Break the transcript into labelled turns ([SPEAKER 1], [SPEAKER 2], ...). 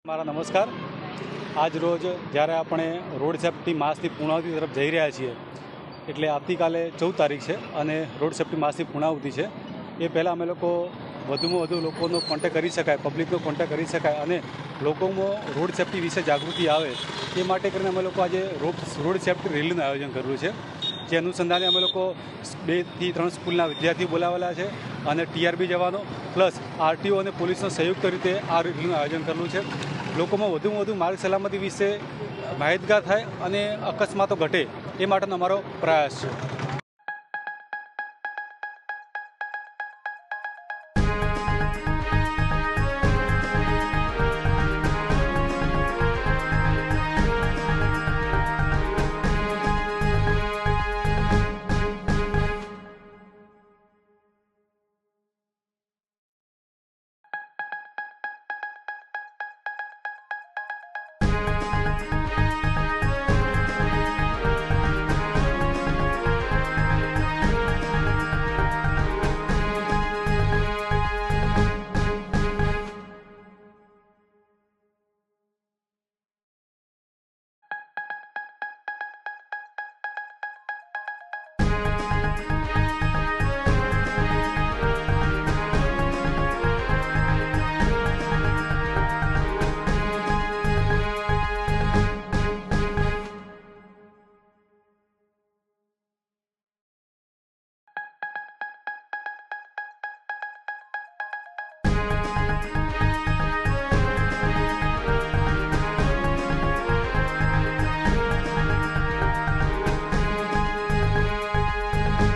[SPEAKER 1] મારા નમસ્કાર। આજ રોજ જ્યારે આપણે રોડ સેફ્ટી માસની પૂર્ણાવતિ તરફ જઈ રહ્યા છીએ, એટલે આવતીકાલે 14 તારીખ છે અને રોડ સેફ્ટી માસની પૂર્ણાવતિ છે। એ પહેલાં અમે લોકો વધુમાં વધુ લોકોનો કોન્ટેક્ટ કરી શકાય, પબ્લિકનો કોન્ટેક્ટ કરી શકાય અને લોકોમાં રોડ સેફ્ટી વિશે જાગૃતિ આવે એ માટે કરીને અમે લોકો આજે રોડ સેફ્ટી રેલીનું આયોજન કર્યું છે। જે અનુસંધાને અમે લોકો 2 થી 3 સ્કૂલના વિદ્યાર્થીઓ બોલાવેલા છે અને ટીઆરબી જવાનો પ્લસ આરટીઓ અને પોલીસનો સંયુક્ત રીતે આ રેલીનું આયોજન કરેલું છે। લોકોમાં વધુમાં વધુ માર્ગ સલામતી વિશે માહિતગાર થાય અને અકસ્માતો ઘટે એ માટેનો અમારો પ્રયાસ છે।